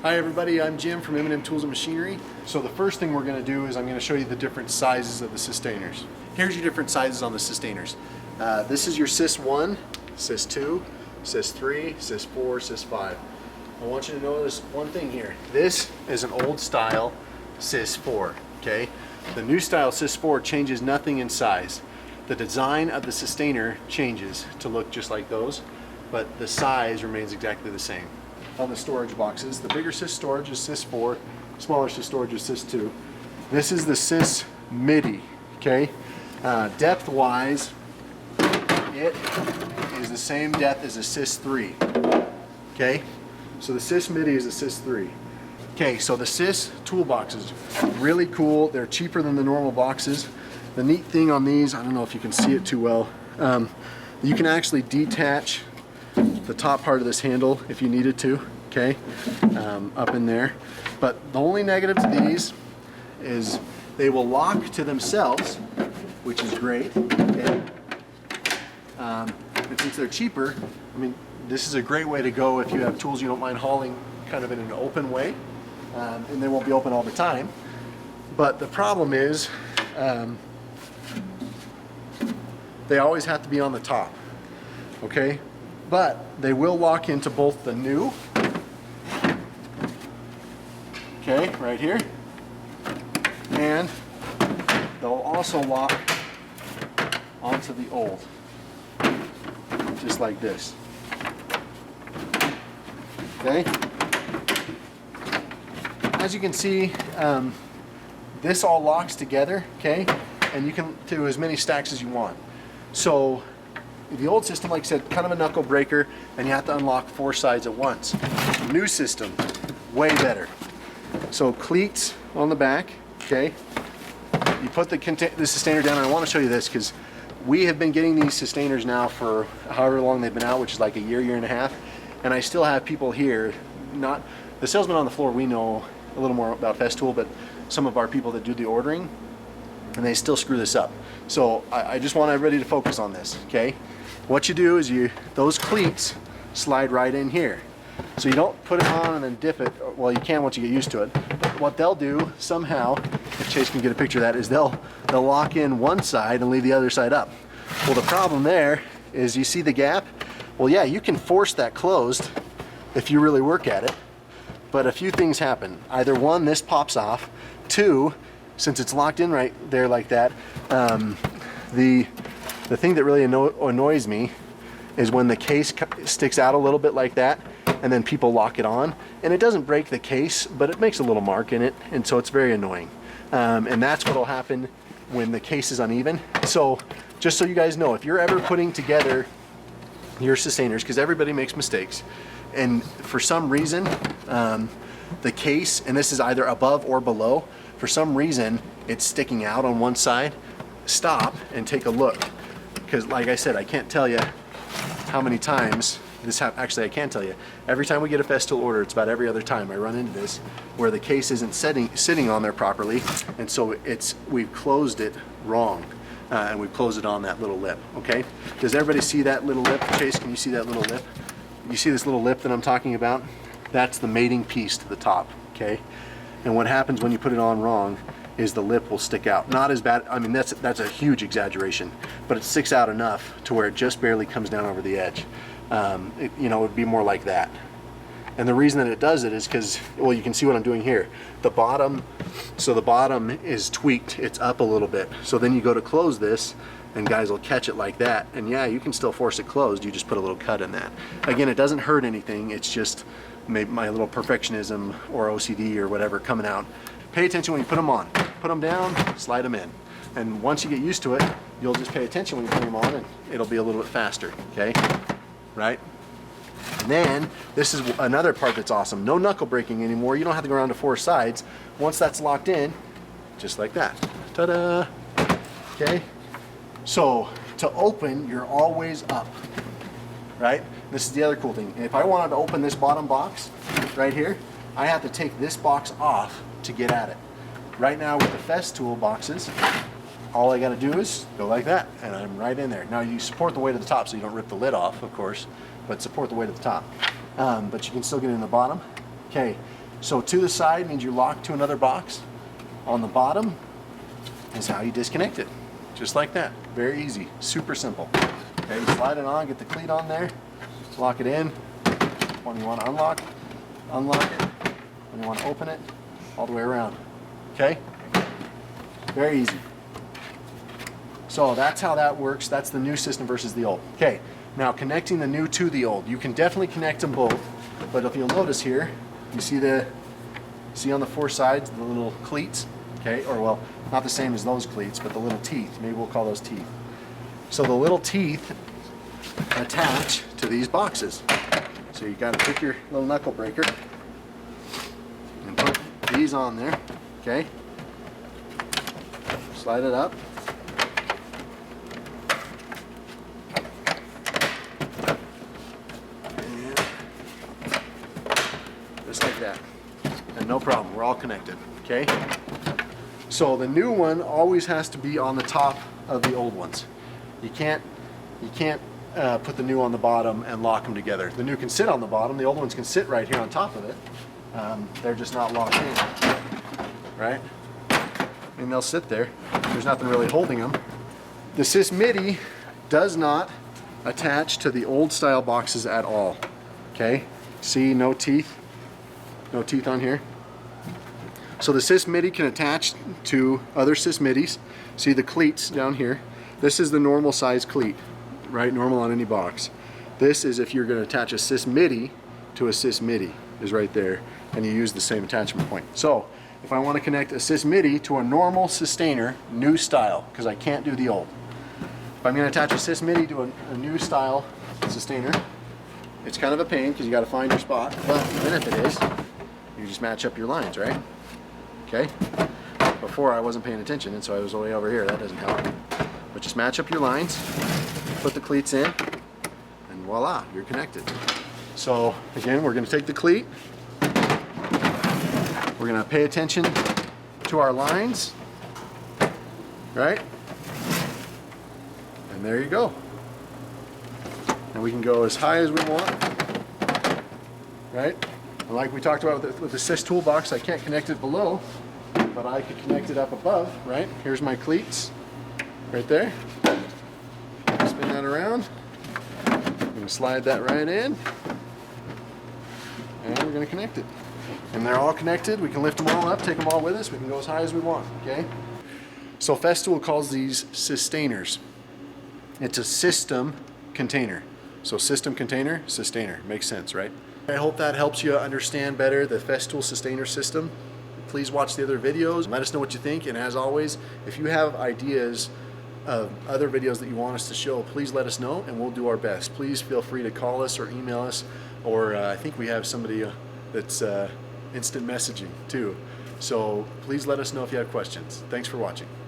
Hi everybody, I'm Jim from M&M Tools and Machinery. So the first thing we're going to do is I'm going to show you the different sizes of the Systainers. Here's your different sizes on the Systainers. This is your Sis 1, Sis 2, Sis 3, Sis 4, Sis 5. I want you to notice one thing here. This is an old style Sis 4, okay? The new style Sis 4 changes nothing in size. The design of the Systainer changes to look just like those, but the size remains exactly the same. On the storage boxes, the bigger Sis storage is Sis 4, smaller Sis storage is Sis 2. This is the Sis MIDI, okay? Depth wise, it is the same depth as a Sis 3, okay? So the Sis MIDI is a Sis 3. Okay, so the Sis Toolboxes, really cool. They're cheaper than the normal boxes. The neat thing on these, I don't know if you can see it too well, you can actually detach the top part of this handle if you needed to, okay, up in there. But the only negative to these is they will lock to themselves, which is great, okay. And since they're cheaper, I mean, this is a great way to go if you have tools you don't mind hauling kind of in an open way, and they won't be open all the time. But the problem is they always have to be on the top, okay? But they will lock into both the new, okay, right here, and they'll also lock onto the old, just like this, okay? As you can see, this all locks together, okay, and you can do as many stacks as you want. So the old system, like I said, kind of a knuckle breaker, and you have to unlock 4 sides at once. The new system, way better. So cleats on the back, okay? You put the Systainer down, and I want to show you this because we have been getting these Systainers now for however long they've been out, which is like a year and a half, and I still have people here, not the salesmen on the floor, we know a little more about FESTOOL, but some of our people that do the ordering, and they still screw this up. So I just want everybody to focus on this, okay? What you do is those cleats slide right in here. So you don't put it on and then dip it. Well, you can once you get used to it. But what they'll do somehow, if Chase can get a picture of that, is they'll lock in one side and leave the other side up. Well, the problem there is you see the gap? Well, yeah, you can force that closed if you really work at it. But a few things happen. Either one, this pops off. 2, since it's locked in right there like that, the thing that really annoys me is when the case sticks out a little bit like that, and then people lock it on, and it doesn't break the case, but it makes a little mark in it, and so it's very annoying. And that's what will happen when the case is uneven. So just so you guys know, if you're ever putting together your Systainers, because everybody makes mistakes, and for some reason the case, and this is either above or below, for some reason it's sticking out on one side, stop and take a look, because like I said, I can't tell you how many times this happens. Actually, I can tell you, every time we get a FESTOOL order, it's about every other time I run into this, where the case isn't sitting on there properly, and so we've closed it wrong, and we've closed it on that little lip, okay? Does everybody see that little lip? Chase, can you see that little lip? You see this little lip that I'm talking about? That's the mating piece to the top, okay? And what happens when you put it on wrong is the lip will stick out. Not as bad, I mean, that's a huge exaggeration, but it sticks out enough to where it just barely comes down over the edge. It would be more like that. And the reason that it does it is because, well, you can see what I'm doing here. The bottom is tweaked, it's up a little bit. So then you go to close this, and guys will catch it like that. And yeah, you can still force it closed, you just put a little cut in that. Again, it doesn't hurt anything, it's just maybe my little perfectionism or OCD or whatever coming out. Pay attention when you put them on. Put them down, slide them in. And once you get used to it, you'll just pay attention when you put them on, and it'll be a little bit faster, okay? Right? And then, this is another part that's awesome. No knuckle breaking anymore. You don't have to go around to 4 sides. Once that's locked in, just like that. Ta-da! Okay? So, to open, you're always up, right? This is the other cool thing. If I wanted to open this bottom box right here, I have to take this box off to get at it. Right now with the FESTOOL boxes, all I gotta do is go like that, and I'm right in there. Now you support the weight of the top so you don't rip the lid off, of course, but support the weight of the top. But you can still get in the bottom. Okay, So to the side means you lock to another box. On the bottom is how you disconnect it. Just like that. Very easy. Super simple. Okay, you slide it on, get the cleat on there, lock it in. When you want to unlock it. When you want to open it, all the way around. Okay? Very easy. So that's how that works. That's the new system versus the old. Okay, now connecting the new to the old. You can definitely connect them both, but if you'll notice here, you see on the four sides the little cleats, okay? Or well, not the same as those cleats, but the little teeth. Maybe we'll call those teeth. So the little teeth attach to these boxes. So you got to pick your little knuckle breaker and put these on there, okay? Slide it up. Just like that. And no problem, we're all connected, okay? So the new one always has to be on the top of the old ones. You can't put the new on the bottom and lock them together. The new can sit on the bottom, the old ones can sit right here on top of it. They're just not locked in, right? And they'll sit there. There's nothing really holding them. The Sis MIDI does not attach to the old style boxes at all, okay? See, no teeth on here. So the Sis MIDI can attach to other Sis MIDIs. See the cleats down here. This is the normal size cleat, right? Normal on any box. This is if you're going to attach a Sis MIDI to a Sis MIDI, is right there, and you use the same attachment point. So if I want to connect a Sis MIDI to a normal Systainer, new style, because I can't do the old. If I'm going to attach a Sis MIDI to a new style Systainer, it's kind of a pain because you got to find your spot, but even if it is, you just match up your lines, right? Okay? Before I wasn't paying attention, and so I was way over here. That doesn't help. But just match up your lines, put the cleats in, and voila, you're connected. So again, we're going to take the cleat. We're going to pay attention to our lines, right? And there you go. And we can go as high as we want, right? And like we talked about with the Sis Toolbox, I can't connect it below, but I could connect it up above, right? Here's my cleats, right there. Spin that around. I'm going to slide that right in, and we're going to connect it. And they're all connected. We can lift them all up, take them all with us. We can go as high as we want, okay? So FESTOOL calls these Systainers. It's a system container. So system container, Systainer. Makes sense, right? I hope that helps you understand better the FESTOOL Systainer system. Please watch the other videos. Let us know what you think. And as always, if you have ideas of other videos that you want us to show, please let us know and we'll do our best. Please feel free to call us or email us, or I think we have somebody that's instant messaging too. So please let us know if you have questions. Thanks for watching.